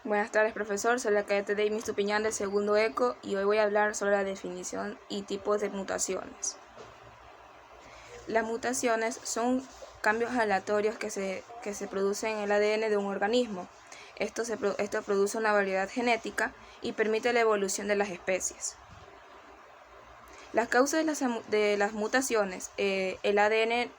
Buenas tardes, profesor. Soy la cadete Davis Tupiñán del segundo ECO y hoy voy a hablar sobre la definición y tipos de mutaciones. Las mutaciones son cambios aleatorios que se producen en el ADN de un organismo. Esto produce una variedad genética y permite la evolución de las especies. Las causas de las mutaciones, el ADN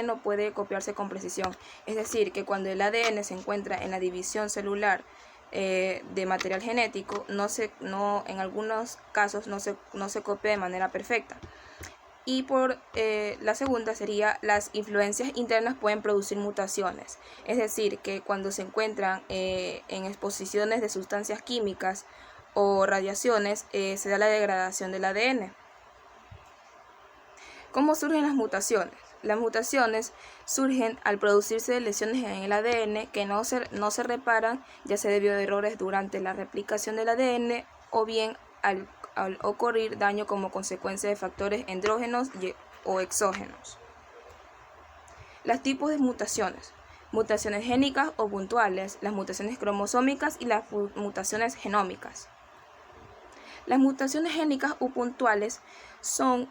no puede copiarse con precisión, es decir, que cuando el ADN se encuentra en la división celular de material genético, en algunos casos no se copia de manera perfecta. Y la segunda sería, las influencias internas pueden producir mutaciones, es decir, que cuando se encuentran en exposiciones de sustancias químicas o radiaciones, se da la degradación del ADN. ¿Cómo surgen las mutaciones? Las mutaciones surgen al producirse lesiones en el ADN que no se reparan, ya sea debido a errores durante la replicación del ADN o bien al ocurrir daño como consecuencia de factores endógenos o exógenos. Los tipos de mutaciones: mutaciones génicas o puntuales, las mutaciones cromosómicas y las mutaciones genómicas. Las mutaciones génicas o puntuales son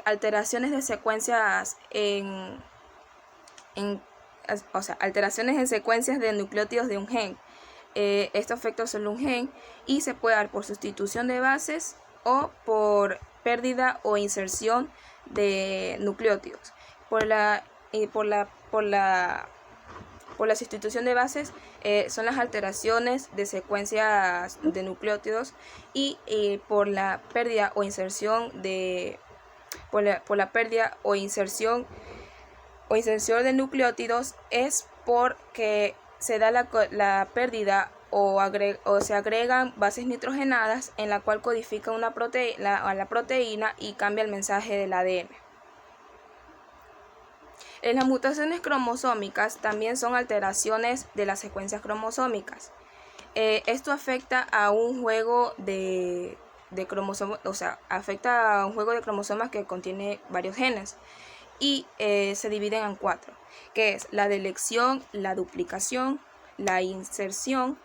alteraciones de secuencias alteraciones en secuencias de nucleótidos de un gen. Esto afecta solo un gen y se puede dar por sustitución de bases o por pérdida o inserción de nucleótidos. Por la sustitución de bases son las alteraciones de secuencias de nucleótidos y por la pérdida o inserción de nucleótidos es porque se da la pérdida o se agregan bases nitrogenadas en la cual codifica la proteína y cambia el mensaje del ADN. Las mutaciones cromosómicas también son alteraciones de las secuencias cromosómicas. Esto afecta a un juego de cromosomas, afecta a un juego de cromosomas que contiene varios genes y se dividen en 4, que es la delección, la duplicación, la inversión,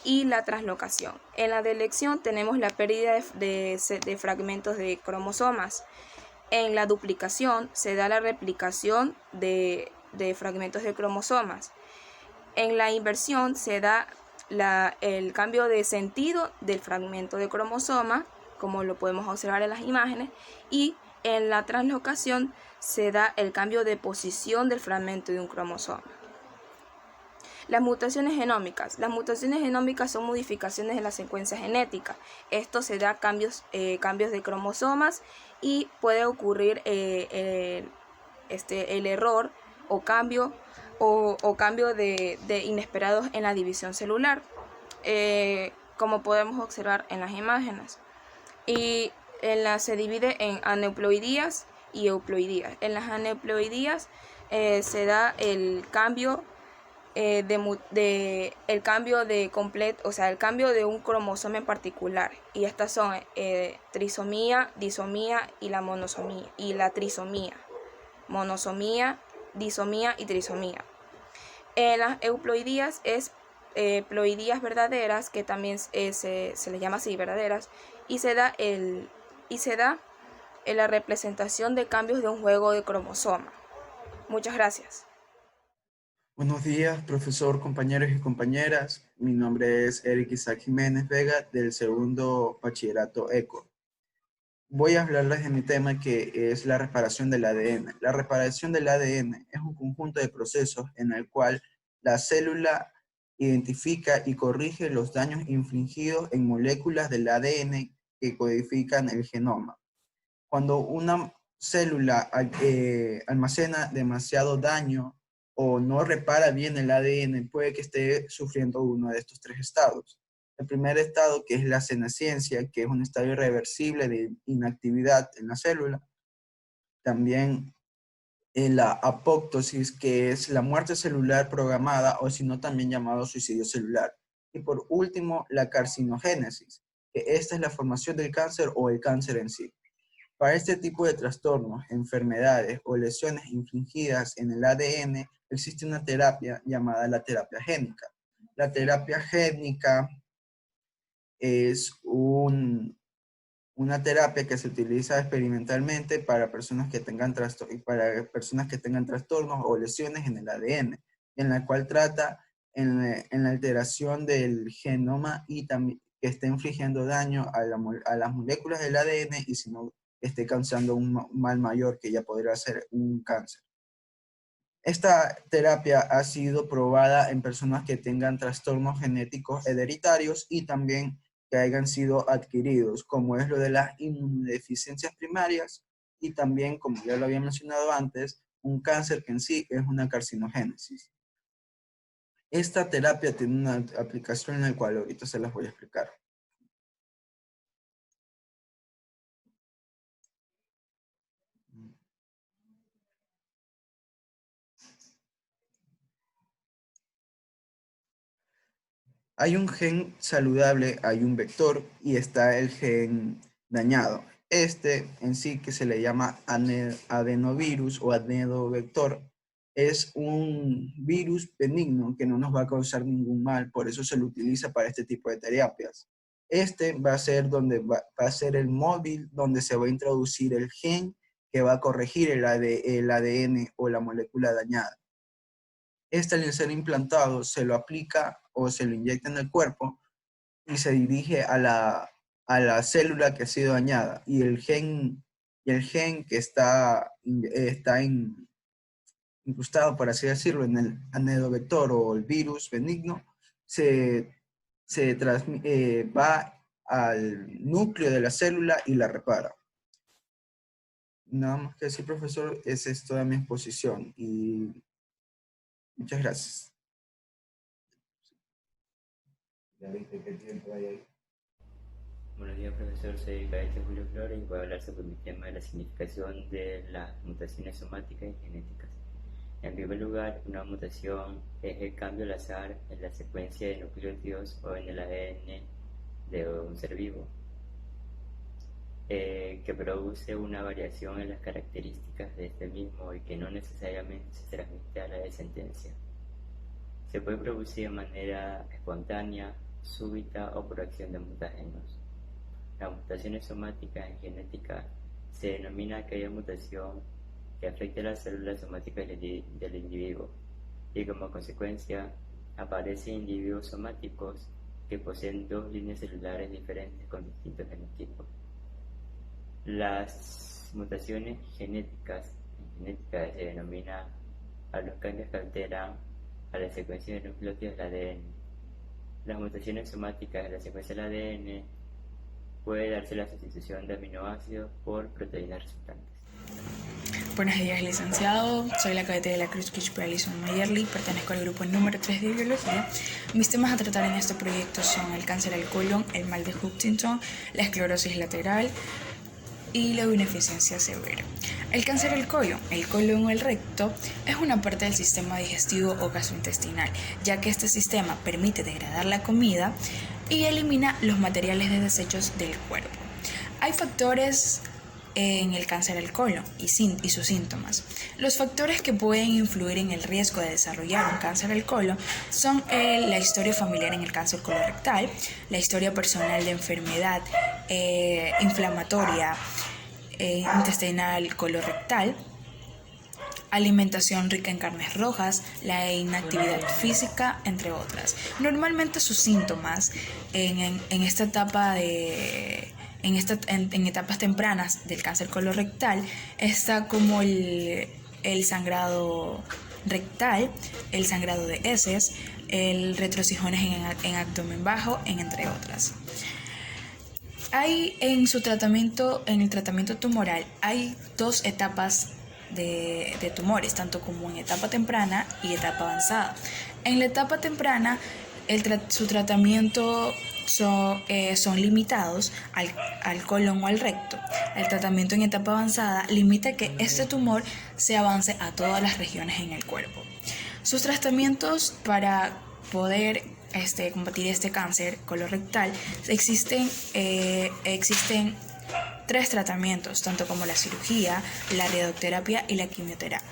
y la translocación. En la delección tenemos la pérdida de fragmentos de cromosomas. En la duplicación se da la replicación de fragmentos de cromosomas. En la inversión se da el cambio de sentido del fragmento de cromosoma, como lo podemos observar en las imágenes, y en la translocación se da el cambio de posición del fragmento de un cromosoma. Las mutaciones genómicas. Las mutaciones genómicas son modificaciones de la secuencia genética. Esto se da cambios de cromosomas y puede ocurrir el error o cambio de inesperados en la división celular, como podemos observar en las imágenes. Y se divide en aneuploidías y euploidías. En las aneuploidías se da el cambio el cambio de un cromosoma en particular, y estas son trisomía, disomía y la monosomía y la trisomía, monosomía, disomía y trisomía. En las euploidías es ploidías verdaderas, que también se les llama así, verdaderas, y se da la representación de cambios de un juego de cromosoma. Muchas gracias. Buenos días, profesor, compañeros y compañeras. Mi nombre es Eric Isaac Jiménez Vega, del segundo bachillerato ECO. Voy a hablarles de mi tema, que es la reparación del ADN. La reparación del ADN es un conjunto de procesos en el cual la célula identifica y corrige los daños infligidos en moléculas del ADN que codifican el genoma. Cuando una célula almacena demasiado daño o no repara bien el ADN, puede que esté sufriendo uno de estos 3 estados. El primer estado, que es la senescencia, que es un estado irreversible de inactividad en la célula. También la apoptosis, que es la muerte celular programada, o si no también llamado suicidio celular. Y por último, la carcinogénesis, que esta es la formación del cáncer o el cáncer en sí. Para este tipo de trastornos, enfermedades o lesiones infligidas en el ADN, existe una terapia llamada la terapia génica. La terapia génica es una terapia que se utiliza experimentalmente para personas que tengan trastornos o lesiones en el ADN, en la cual trata en la alteración del genoma y también que esté infligiendo daño a las moléculas del ADN y si no esté causando un mal mayor que ya podría ser un cáncer. Esta terapia ha sido probada en personas que tengan trastornos genéticos hereditarios y también que hayan sido adquiridos, como es lo de las inmunodeficiencias primarias y también, como ya lo había mencionado antes, un cáncer que en sí es una carcinogénesis. Esta terapia tiene una aplicación en la cual ahorita se las voy a explicar. Hay un gen saludable, hay un vector y está el gen dañado. Este en sí que se le llama adenovirus o adenovedtor es un virus benigno que no nos va a causar ningún mal, por eso se lo utiliza para este tipo de terapias. Este va a ser va a ser el móvil donde se va a introducir el gen que va a corregir el ADN o la molécula dañada. Este al ser implantado se lo aplica o se lo inyecta en el cuerpo y se dirige a la célula que ha sido dañada y el gen que está incrustado, por así decirlo, en el adenovedtor o el virus benigno, va al núcleo de la célula y la repara. Nada más que decir, profesor, esa es toda mi exposición y muchas gracias. ¿Ya viste qué tiempo hay ahí? Buenos días, profesor. Soy Cadete Julio Flores y voy a hablar sobre mi tema de la significación de las mutaciones somáticas y genéticas. En primer lugar, una mutación es el cambio al azar en la secuencia de nucleótidos o en el ADN de un ser vivo, que produce una variación en las características de este mismo y que no necesariamente se transmite a la descendencia. Se puede producir de manera espontánea, súbita o por acción de mutagénos. Las mutaciones somáticas en genética se denomina aquella mutación que afecta a las células somáticas del individuo y como consecuencia aparecen individuos somáticos que poseen dos líneas celulares diferentes con distintos genotipos. Las mutaciones genéticas en genética se denomina a los cambios que alteran a la secuencia de nucleótidos del ADN. Las mutaciones somáticas de la secuencia del ADN puede darse la sustitución de aminoácidos por proteínas resultantes. Buenos días, licenciado. Soy la cadete de la Cruz Kitsch Alison Mayerly. Pertenezco al grupo número 3 de biología. Mis temas a tratar en este proyecto son el cáncer al colon, el mal de Huntington, la esclerosis lateral y la ineficiencia severa. El cáncer al colon, el colon o el recto, es una parte del sistema digestivo o gastrointestinal, ya que este sistema permite degradar la comida y elimina los materiales de desechos del cuerpo. Hay factores en el cáncer al colon y sus síntomas. Los factores que pueden influir en el riesgo de desarrollar un cáncer al colon son la historia familiar en el cáncer colorectal, la historia personal de enfermedad inflamatoria intestinal colorectal, alimentación rica en carnes rojas, la inactividad física, entre otras. Normalmente sus síntomas en esta etapa en etapas tempranas del cáncer colorectal está como el sangrado rectal, el sangrado de heces, el retrocijones en abdomen bajo, entre otras. Hay en el tratamiento tumoral, hay dos etapas de tumores, tanto como en etapa temprana y etapa avanzada. En la etapa temprana, su tratamiento son limitados al colon o al recto. El tratamiento en etapa avanzada limita que este tumor se avance a todas las regiones en el cuerpo. Sus tratamientos para poder combatir este cáncer colorectal existen 3 tratamientos, tanto como la cirugía, la radioterapia y la quimioterapia.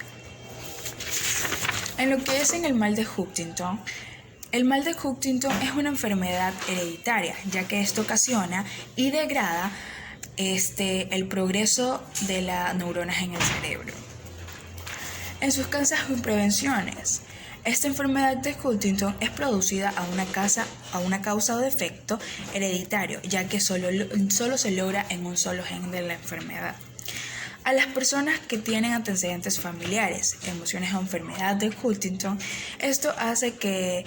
En lo que es en el mal de Huntington, el mal de Huntington es una enfermedad hereditaria, ya que esto ocasiona y degrada el progreso de las neuronas en el cerebro. En sus causas y prevenciones, esta enfermedad de Huntington es producida a una causa o defecto hereditario, ya que solo se logra en un solo gen de la enfermedad. A las personas que tienen antecedentes familiares, emociones o enfermedad de Huntington, esto hace que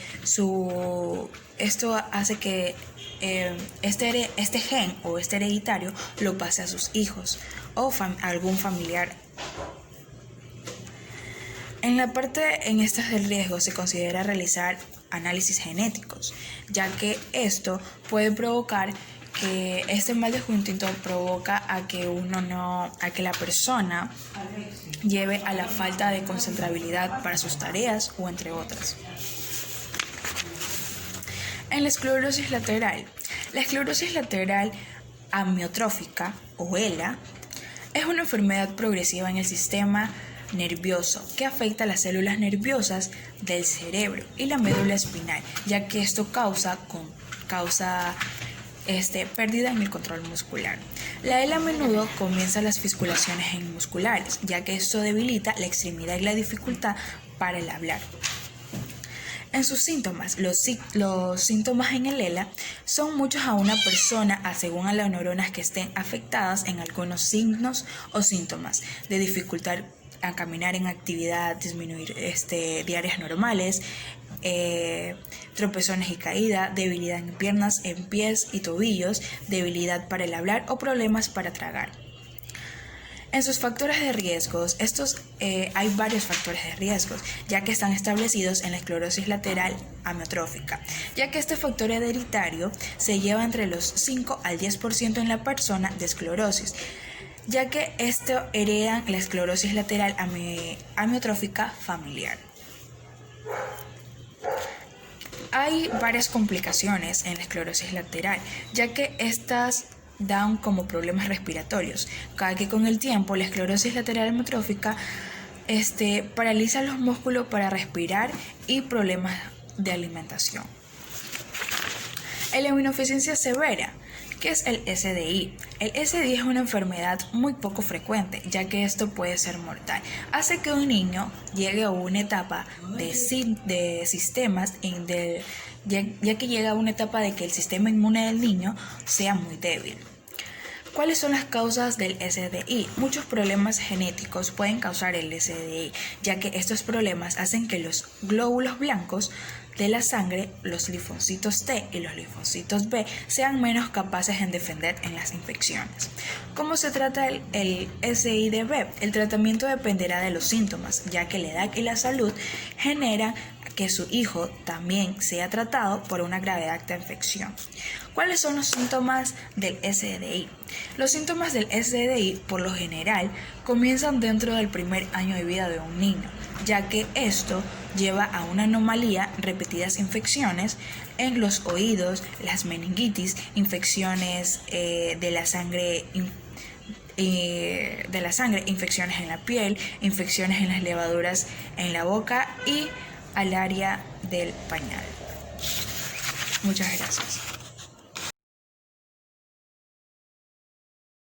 este gen o este hereditario lo pase a sus hijos o a algún familiar. En estas del riesgo se considera realizar análisis genéticos, ya que esto puede provocar que este mal de Huntington provoca a que la persona lleve a la falta de concentrabilidad para sus tareas o entre otras. En la esclerosis lateral amiotrófica o ELA es una enfermedad progresiva en el sistema nervioso que afecta las células nerviosas del cerebro y la médula espinal, ya que esto causa pérdida en el control muscular. La ELA a menudo comienza las fisculaciones musculares, ya que esto debilita la extremidad y la dificultad para el hablar. En sus síntomas, los síntomas en el ELA son muchos a una persona según a las neuronas que estén afectadas en algunos signos o síntomas de dificultad a caminar en actividad, disminuir diarias normales, tropezones y caída, debilidad en piernas, en pies y tobillos, debilidad para el hablar o problemas para tragar. En sus factores de riesgos, hay varios factores de riesgos, ya que están establecidos en la esclerosis lateral amiotrófica, ya que este factor hereditario se lleva entre los 5 al 10% en la persona de esclerosis, ya que esto heredan la esclerosis lateral amiotrófica familiar. Hay varias complicaciones en la esclerosis lateral, ya que estas dan como problemas respiratorios, cada que con el tiempo la esclerosis lateral amiotrófica paraliza los músculos para respirar y problemas de alimentación. En la inmunodeficiencia severa, ¿qué es el SDI? El SDI es una enfermedad muy poco frecuente, ya que esto puede ser mortal. Hace que un niño llegue a una etapa de sistemas, ya que llega a una etapa de que el sistema inmune del niño sea muy débil. ¿Cuáles son las causas del SDI? Muchos problemas genéticos pueden causar el SDI, ya que estos problemas hacen que los glóbulos blancos de la sangre, los linfocitos T y los linfocitos B, sean menos capaces en defender en las infecciones. ¿Cómo se trata el SIDB? El tratamiento dependerá de los síntomas, ya que la edad y la salud generan que su hijo también sea tratado por una gravedad de infección. ¿Cuáles son los síntomas del SDI? Los síntomas del SDI, por lo general, comienzan dentro del primer año de vida de un niño, ya que esto lleva a una anomalía, repetidas infecciones en los oídos, las meningitis, infecciones de la sangre, infecciones en la piel, infecciones en las levaduras en la boca y al área del pañal. Muchas gracias.